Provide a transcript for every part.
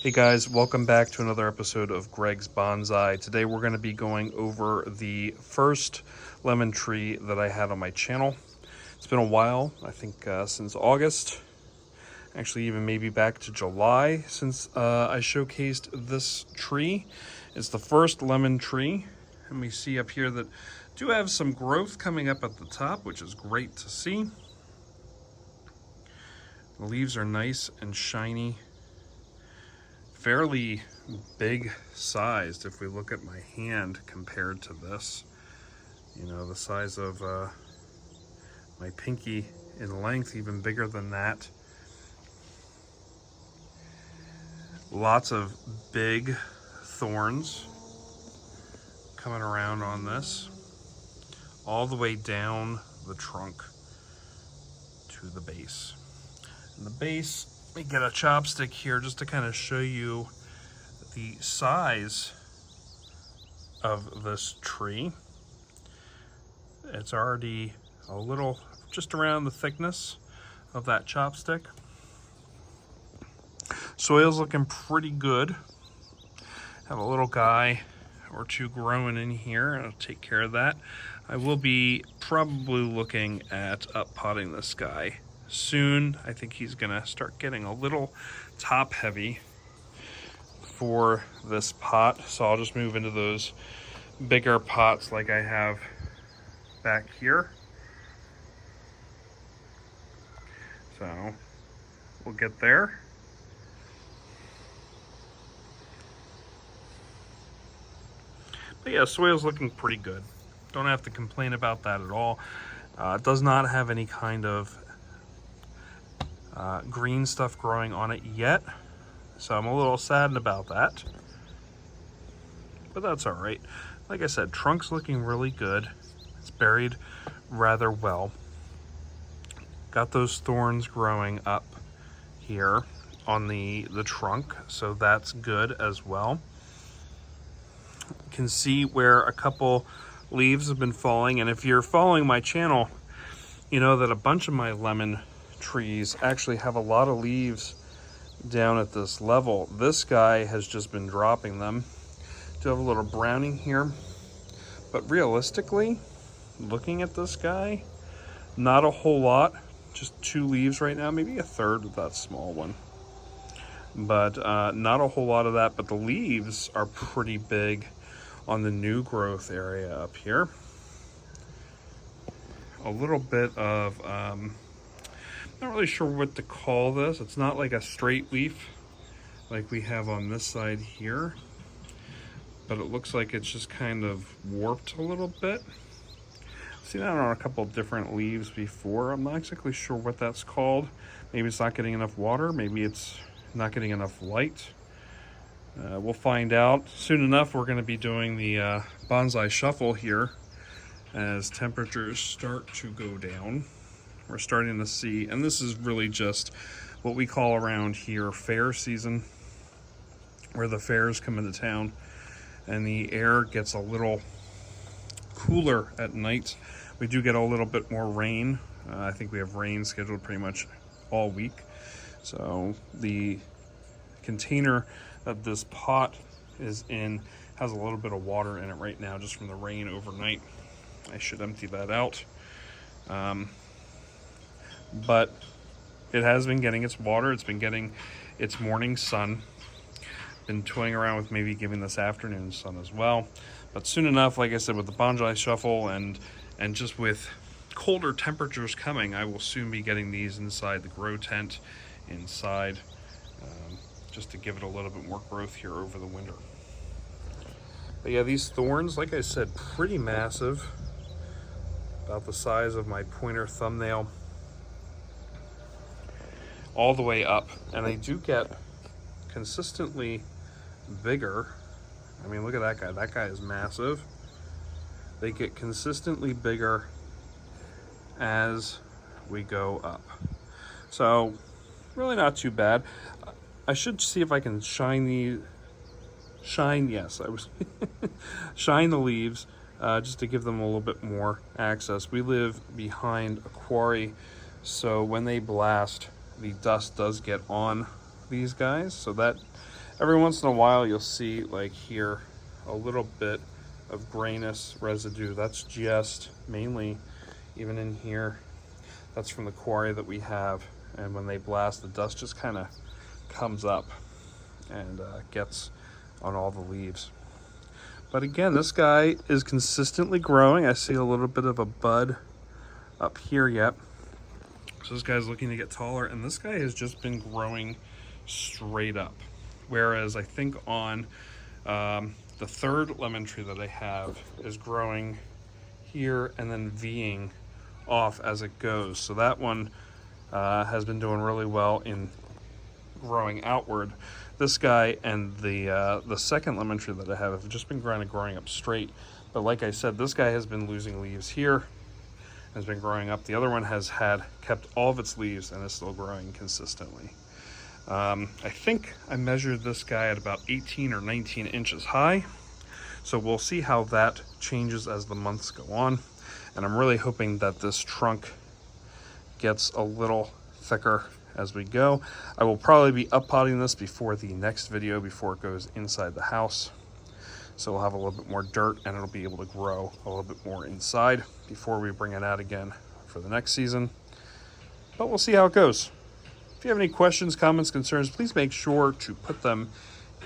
Hey guys, welcome back to another episode of Greg's Bonsai. Today we're going to be going over the first lemon tree that I had on my channel. It's been a while, I think since August, actually even maybe back to July since I showcased this tree. It's the first lemon tree, and we see up here that do have some growth coming up at the top, which is great to see. The leaves are nice and shiny. Fairly big sized if we look at my hand compared to this. You know, the size of my pinky in length, even bigger than that. Lots of big thorns coming around on this, all the way down the trunk to the base. And the base, let me get a chopstick here just to kind of show you the size of this tree. It's already a little, just around the thickness of that chopstick. Soil's looking pretty good. Have a little guy or two growing in here, and I'll take care of that. I will be probably looking at up potting this guy soon. I think he's gonna start getting a little top heavy for this pot, so I'll just move into those bigger pots like I have back here. So we'll get there. But yeah, soil's looking pretty good. Don't have to complain about that at all. It does not have any kind of green stuff growing on it yet, so I'm a little saddened about that, but that's all right. Like I said, trunk's looking really good. It's buried rather well. Got those thorns growing up here on the trunk, so that's good as well. You can see where a couple leaves have been falling, and if you're following my channel, you know that a bunch of my lemon trees actually have a lot of leaves down at this level. This guy has just been dropping them. Do have a little browning here, but realistically, looking at this guy, not a whole lot. Just 2 leaves right now, maybe a third of that small one, but not a whole lot of that. But the leaves are pretty big on the new growth area up here. A little bit of not really sure what to call this. It's not like a straight leaf like we have on this side here, but it looks like it's just kind of warped a little bit. I've seen that on a couple of different leaves before. I'm not exactly sure what that's called. Maybe it's not getting enough water. Maybe it's not getting enough light. We'll find out soon enough. We're going to be doing the bonsai shuffle here as temperatures start to go down. We're starting to see, and this is really just what we call around here fair season, where the fairs come into town and the air gets a little cooler at night. We do get a little bit more rain. I think we have rain scheduled pretty much all week. So the container that this pot is in has a little bit of water in it right now just from the rain overnight. I should empty that out. But it has been getting its water. It's been getting its morning sun. Been toying around with maybe giving this afternoon sun as well. But soon enough, like I said, with the bonsai shuffle and just with colder temperatures coming, I will soon be getting these inside the grow tent inside, just to give it a little bit more growth here over the winter. But yeah, these thorns, like I said, pretty massive, about the size of my pointer thumbnail, all the way up, and they do get consistently bigger. I mean, look at that guy. That guy is massive. They get consistently bigger as we go up. So, really not too bad. I should see if I can shine the leaves just to give them a little bit more access. We live behind a quarry, so when they blast, the dust does get on these guys, so that Every once in a while you'll see like here a little bit of grayness residue. That's just mainly, even in here, that's from the quarry that we have, and when they blast, the dust just kind of comes up and gets on all the leaves. But again, this guy is consistently growing. I see a little bit of a bud up here yet. So this guy's looking to get taller, and this guy has just been growing straight up. Whereas I think on the third lemon tree that I have is growing here and then V'ing off as it goes. So that one has been doing really well in growing outward. This guy and the second lemon tree that I have just been growing up straight. But like I said, this guy has been losing leaves here, has been growing up. The other one has kept all of its leaves and is still growing consistently. I think I measured this guy at about 18 or 19 inches high. So we'll see how that changes as the months go on. And I'm really hoping that this trunk gets a little thicker as we go. I will probably be uppotting this before the next video, before it goes inside the house. So we'll have a little bit more dirt and it'll be able to grow a little bit more inside before we bring it out again for the next season. But we'll see how it goes. If you have any questions, comments, concerns, please make sure to put them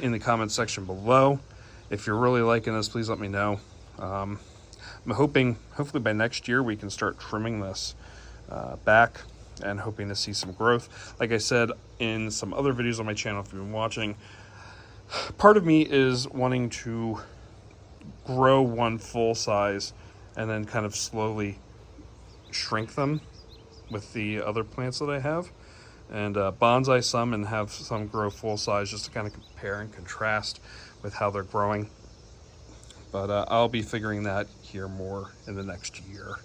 in the comment section below. If you're really liking this, please let me know. I'm hoping, hopefully by next year, we can start trimming this back and hoping to see some growth. Like I said in some other videos on my channel, if you've been watching, part of me is wanting to grow one full size and then kind of slowly shrink them with the other plants that I have, and bonsai some and have some grow full size just to kind of compare and contrast with how they're growing. But I'll be figuring that here more in the next year.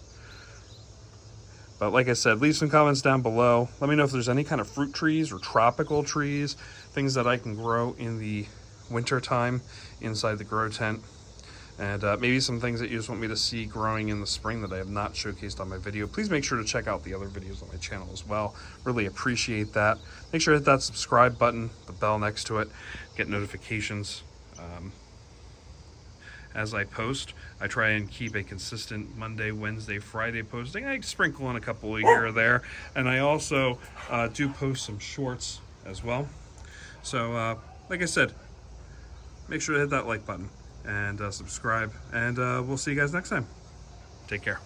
But like I said, leave some comments down below. Let me know if there's any kind of fruit trees or tropical trees, things that I can grow in the winter time inside the grow tent. And maybe some things that you just want me to see growing in the spring that I have not showcased on my video. Please make sure to check out the other videos on my channel as well. Really appreciate that. Make sure to hit that subscribe button, the bell next to it, get notifications. As I post, I try and keep a consistent Monday, Wednesday, Friday posting. I sprinkle in a couple here or there. And I also do post some shorts as well. So like I said, make sure to hit that like button and subscribe. And we'll see you guys next time. Take care.